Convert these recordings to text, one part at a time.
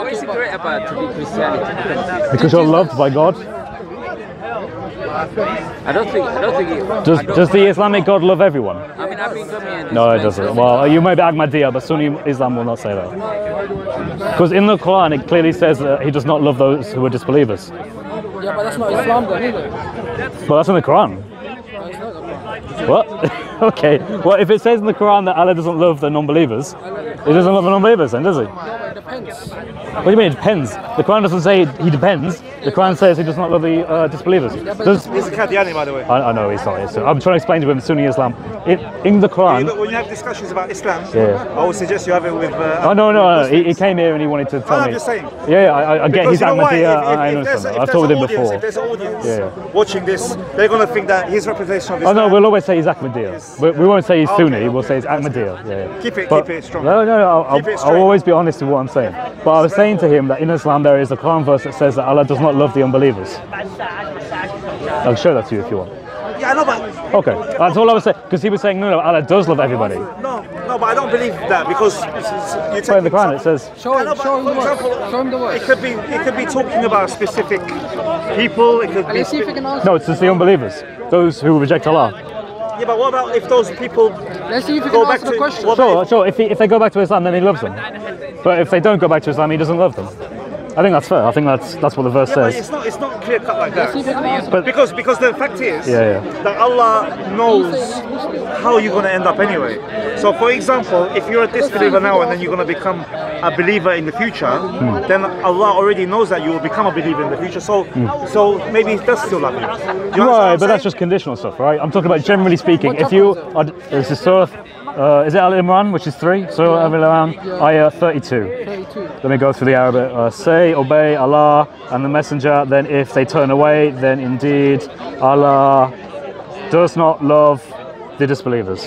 what is it great about to be Christianity? Because you're loved by God. I don't think it, Does the Islamic God love everyone? I mean, I've been coming here. No, it doesn't. Well, you may be Ahmadiyya, but Sunni Islam will not say that. Because in the Quran, it clearly says that he does not love those who are disbelievers. Yeah, but that's not Islam then, is it? Well, that's in the Quran. What? Okay. Well, if it says in the Quran that Allah doesn't love the non-believers, he doesn't love the non-believers then, does he? Yeah, but it depends. What do you mean it depends? The Quran doesn't say he depends. The Quran says he does not love the disbelievers. Yeah, He's a Qadiani, by the way. I know he's not. I'm trying to explain to him Sunni Islam. In the Quran... Yeah, when you have discussions about Islam, Yeah. I would suggest you have it with... No. He came here and he wanted to tell me. I'm just saying. Yeah, I get his Ahmadiyya. I If there's understand. I've talked with him before. If there's an audience Yeah. watching this, they're going to think that his representation of Oh Islam... no, we'll always say he's Ahmadiyya. Yes. We won't say he's Sunni, Okay, we'll say he's that's Ahmadiyya. fine. Yeah. Keep it strong. No, Keep it I'll straight. always be honest with what I'm saying. But I was saying to him that in Islam there is a Quran verse that says that Allah does not love the unbelievers. I'll show that to you if you want. Yeah, I know, but... Okay, that's all I was saying. Because he was saying, no, Allah does love everybody. No, but I don't believe that because you But in the Quran it says, Show him the words. Show him the words. it could be talking about specific people. It could be. Let's see if we can answer. no, it's just the unbelievers. Those who reject Allah. Yeah, but what about if those people Let's see if we go can back answer the to question. what about Sure, if they go back to Islam then he loves them. But if they don't go back to Islam he doesn't love them. I think that's fair. I think that's what the verse but says. it's not clear cut like Let's see if we that. can answer. But Because the fact is Yeah. that Allah knows how you're going to end up anyway. So for example, if you're a disbeliever now and then you're going to become a believer in the future, then Allah already knows that you will become a believer in the future. So maybe He does still love you. Do you understand what Right, I'm but that's saying? just conditional stuff, right? I'm talking about generally speaking. What If you chapter are, is this Surah, is it Al Imran, which is 3? Surah Al Imran, ayah 32. 32. Let me go through the Arabic. Say, obey Allah and the Messenger. Then if they turn away, then indeed Allah does not love the disbelievers.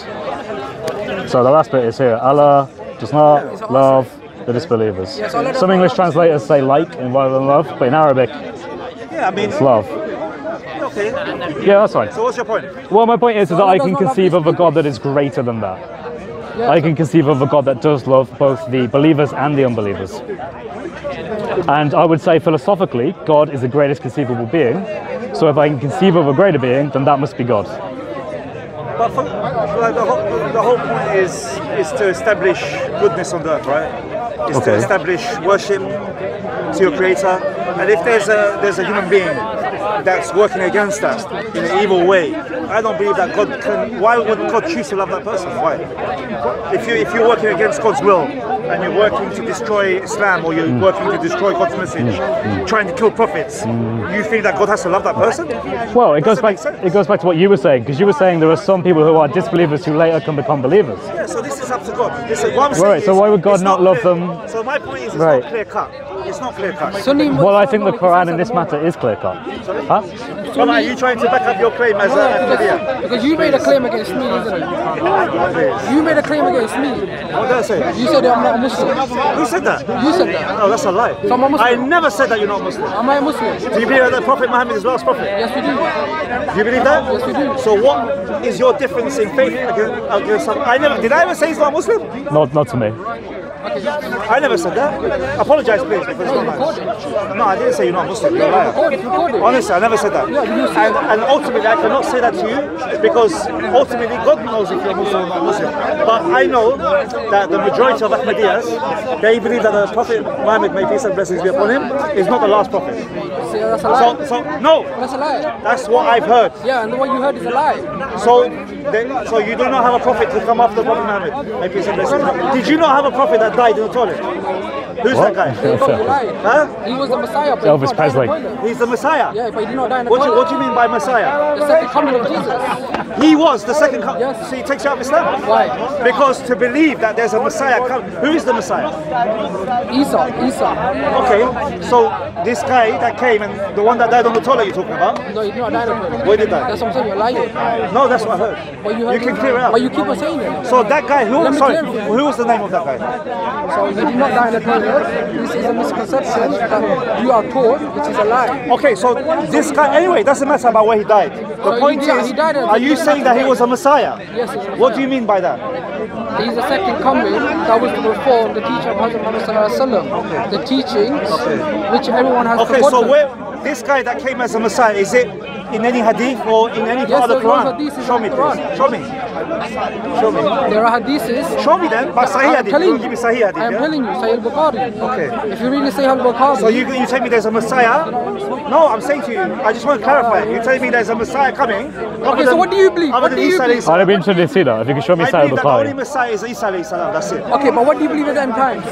So the last bit is here. Allah does not love the disbelievers. Some English translators say like rather than love, but in Arabic Yeah, I mean, it's love. okay. Yeah, that's fine. So what's your point? Well, my point is that Allah I does can not love conceive of a God that is greater than that. I can conceive of a God that does love both the believers and the unbelievers. And I would say philosophically, God is the greatest conceivable being. So if I can conceive of a greater being, then that must be God. But like the whole point is to establish goodness on the earth, right? Is to Okay. establish worship to your Creator. And if there's a human being that's working against that in an evil way, I don't believe that God can. Why would God choose to love that person? Why? If you're working against God's will and you're working to destroy Islam or you're working to destroy God's message, trying to kill prophets, you think that God has to love that person? Well, it goes Doesn't make back. sense. It goes back to what you were saying, because you were saying there are some people who are disbelievers who later can become believers. Yeah, so this is up to God. This is what I'm saying. Right, so is why would God it's not love clear. them? So my point is, it's Right. not clear cut. It's not clear cut. Sunni. Well, I think the Quran in this matter is clear cut. Huh? Come on, are you trying to back up your claim as a Ahmadiyya? Because you made a claim against me, isn't it? You made a claim against me. What did I say? You said that I'm not a Muslim. Who said that? You said that. No, that's a lie. So I'm a Muslim. I never said that you're not Muslim. Am I a Muslim? Do you believe that Prophet Muhammad is the last prophet? Yes, we do. Do you believe that? Yes, we do. So what is your difference in faith against some? Did I ever say he's not Muslim? Not to me. I never said that. Apologize, please, because it's not nice. No, I didn't say you're not Muslim. You're a liar. Recorded. Honestly, I never said that. And ultimately, I cannot say that to you because ultimately God knows if you're Muslim or not Muslim. But I know that the majority of Ahmadiyyas, they believe that the Prophet Muhammad, may peace and blessings be upon him, is not the last prophet. See, that's a lie. So no, That's a lie. that's what I've heard. Yeah, and what you heard is a lie. So you do not have a prophet to come after Prophet Muhammad, may peace and blessings. Did you not have a prophet that died in the toilet? Who's that guy? You lied. Huh? He was the Messiah. But Elvis he did not die in the Presley. toilet. He's the Messiah. Yeah, but he did not die in the What do toilet. you mean by Messiah? The second coming of Jesus. He was the second coming. Yes. So he takes you out of Islam. Why? Because to believe that there's a Messiah coming. Who is the Messiah? Isa. Okay, so this guy that came and the one that died on the toilet you're talking about? No, he did not die in the toilet. Where did he die? That's what I'm saying. You're lying. No, that's what I heard. But you can clear it But you up. keep on saying it. So that guy, Let me sorry, clear it. who was the name of that guy? So he did not die in the toilet. said this is a misconception that you are taught, which is a lie. Okay, so this guy, anyway, it doesn't matter about where he died. The So point he died is, are you saying that he was a Messiah? Yes, he was a What do Messiah. you mean by that? He's the second coming that was to perform the teaching of Hazrat Muhammad Sallallahu Alaihi Wasallam. The teachings which everyone has Okay, forgotten. so where this guy that came as a Messiah, is it in any hadith or in any part of the there was Quran? hadiths Show in me, the please. Quran. Show me. Show me. There are hadiths. Show me then, but Sahih I'm hadith. telling Don't you. give me Sahih hadith. I am yeah? telling you, Sahih al-Bukhari. Okay. If you really say al-Bukhari, So you tell me there's a Messiah? No, I'm saying to you, I just want to clarify. You're telling me there's a Messiah coming? Okay, so what do you believe? What do you believe? I'd be interested to see that. If you could show me I Sahih believe that the only Bukhari. Messiah is Isa alayhi salam, that's it. Okay, but what do you believe in the end times?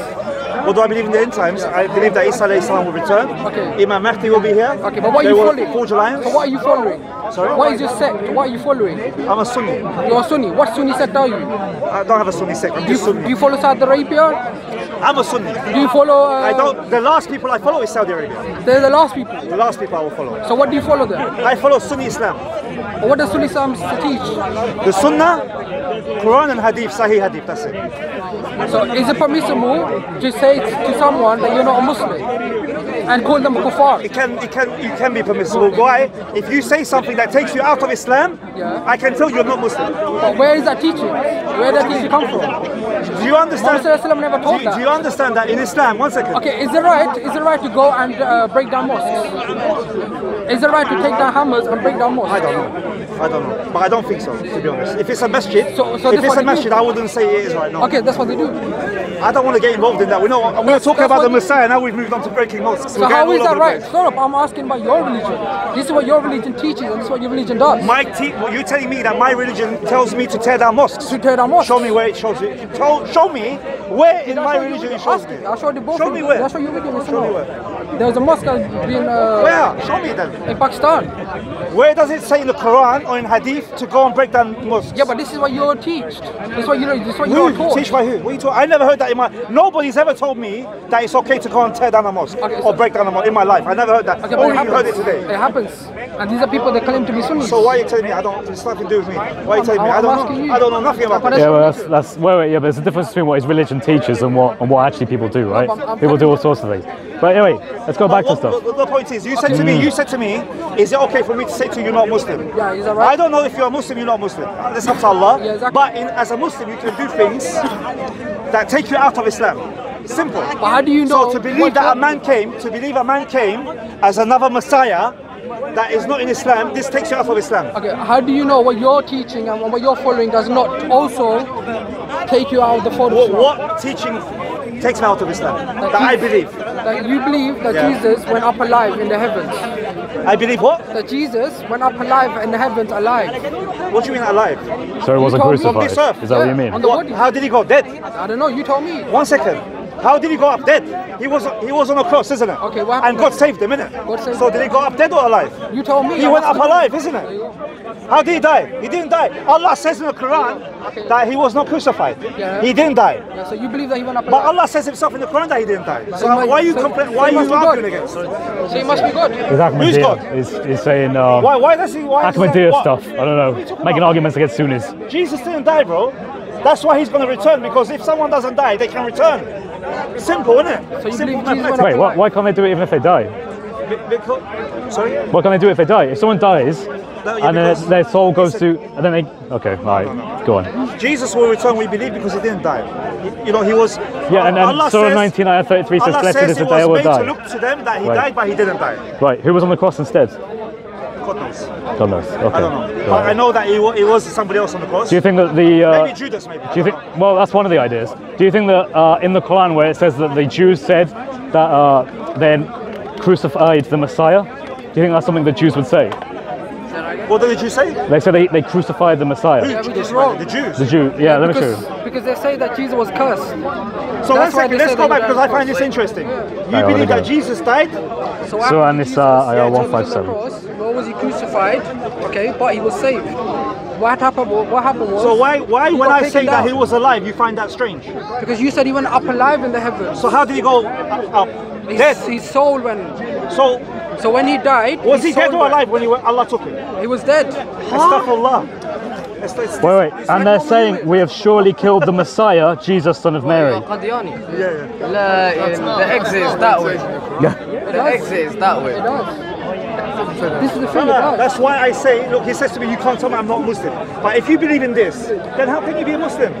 What do I believe in the end times? I believe that Isa alayhi salam will return. Okay. Imam Mahdi will be here. Okay, but what are They you will following? forge alliance. So what are you following? Sorry? What is your sect? What are you following? I'm a Sunni. You're a Sunni. What Sunni sect are you? I don't have a Sunni sect, I'm Do just you, Sunni. do you follow Saudi Arabia? I'm a Sunni. Do you follow... I don't. The last people I follow is Saudi Arabia. They're the last people. The last people I will follow. So what do you follow them? I follow Sunni Islam. What does Sunni Islam teach? The Sunnah, Quran and Hadith, Sahih Hadith, that's it. So is it permissible to say to someone that you're not a Muslim and call them kuffar? It can be permissible. Why? If you say something that takes you out of Islam, Yeah. I can tell you're not Muslim. But where is that teaching? Where did that teaching come from? Do you understand? Muhammad Sallallahu Alaihi Wasallam never taught Do you that. understand that in Islam? One second. Okay, is it right? Is it right to go and break down mosques? Is it right to take down hammers and break down mosques? I don't know. But I don't think so, to be honest. If it's a masjid, So if that's it's what a they do. masjid, I wouldn't say it is right now. Okay, that's what they do. I don't want to get involved in that. We're talking that's about the what- Messiah, now we've moved on to breaking mosques. So how is that right? Stop, I'm asking about your religion. This is what your religion teaches and this is what your religion does. You're telling me that my religion tells me to tear down mosques? To tear down mosques. Show me where it shows it. Show me where in my religion it shows me. I'll show you both. Show me where. I'll show you video. Show me where. There's a mosque being Where? Show me then. in Pakistan. Where does it say in the Quran or in Hadith to go and break down mosques? Yeah, but this is what you're teach. This is what you're Who? taught. Teach by who? What are you talking? I never heard that in my. Nobody's ever told me that it's okay to go and tear down a mosque Okay, or break down a mosque in my life. I never heard that. Okay, but Only it you heard it happens. today. It happens. And these are people that claim to be Sunnis. So why are you telling me I don't? It's nothing to do with me. Why are you telling me? I I'm don't asking know. you. I don't know nothing about But this. Yeah, well, that's yeah, but there's a difference between what his religion teaches and what actually people do, right? I'm People do all sorts of things. But anyway, let's go back to stuff. The point is, you said to me, is it okay for me to say to you, you're not Muslim? Yeah, is that right? I don't know if you're a Muslim, you're not Muslim. That's up to Allah. Yeah, exactly. But as a Muslim, you can do things that take you out of Islam. Simple. But how do you know? So to believe that a man came as another Messiah that is not in Islam, this takes you out of Islam. Okay, how do you know what you're teaching and what you're following does not also take you out of the fold of Islam? What teaching takes me out of Islam? That I believe. That you believe that Yeah. Jesus went up alive in the heavens. I believe what? That Jesus went up alive in the heavens alive. What do you mean alive? So he wasn't told me on crucified. this earth. Is that what you Yeah, mean? on the body. How did he go dead? I don't know, you told me. 1 second. How did he go up dead? He was on a cross, isn't it? Okay, what And happened? God saved him, innit? God saved So him. did he go up dead or alive? You told me. He went up alive, isn't it? How did he die? He didn't die. Allah says in the Quran that he was not crucified. Yeah. He didn't die. Yeah, so you believe that he went up But alive. Allah says himself in the Quran that he didn't die. So he must- why are you so- complaining? so Why he are you must be arguing God. against? So he must be God. It's Ahmadiyya. God? He's saying Why does he? Why is he saying Ahmadiyya what? stuff. I don't know. Making arguments against Sunnis. Jesus didn't die, bro. That's why he's going to return, because if someone doesn't die, they can return. Simple, isn't it? So you Simple believe Jesus mathematics. went Wait, why can't they do it even if they die? Because, sorry? Why can't they do it if they die? If someone dies No, yeah, and then because- their soul goes to, and then they, okay, all right, go on. Jesus will return, we believe, because he didn't die. You know, he was. Yeah, and Allah Surah says- 19, ayah 33 says, Allah blessed says is it the day I was will made to die. look to them that he Right. died, but he didn't die. Right, who was on the cross instead? God knows. God knows. Okay. I don't know. Right. But I know that it was somebody else on the cross. Do you think that the Maybe Judas, maybe. do you think? Well, that's one of the ideas. Do you think that in the Quran, where it says that the Jews said that they crucified the Messiah, do you think that's something the Jews would say? What did you say? They said they crucified the Messiah. Yeah, which is wrong. The Jews. The Jew. Yeah, let me show you. Because they say that Jesus was cursed. So That's one why second, they let's say go that back he because died I find on this the interesting. You let me believe go. that Jesus died? So Surah after Nisa, Jesus ayah was on the 157. cross, nor was he crucified, okay, but he was saved. What happened was... So why he when got I taken say that down. he was alive, you find that strange? Because you said he went up alive in the heavens. So how did he go up? Dead. His soul went... So So when he died... was his he dead soul or went. alive when Allah took him? He was dead. Astaghfirullah. Wait, and they're saying we have surely killed the Messiah, Jesus, son of Mary. The exit is that way. Yeah. The exit is that way. It does. This is the thing. That's why I say, look, he says to me, you can't tell me I'm not Muslim. But if you believe in this, then how can you be a Muslim?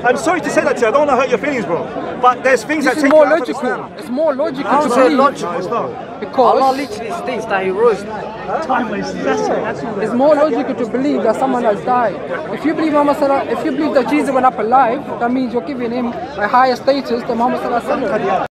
I'm sorry to say that to you, I don't want to hurt your feelings, bro. But there's things This that is take more you out of logical. Islam. It's more logical How to is it believe. logical? No, it's not. Allah Because literally states that he rose. it's more logical to believe that someone has died. If you believe if you believe that Jesus went up alive, that means you're giving him a higher status than Muhammad sallallahu alaihi wasallam.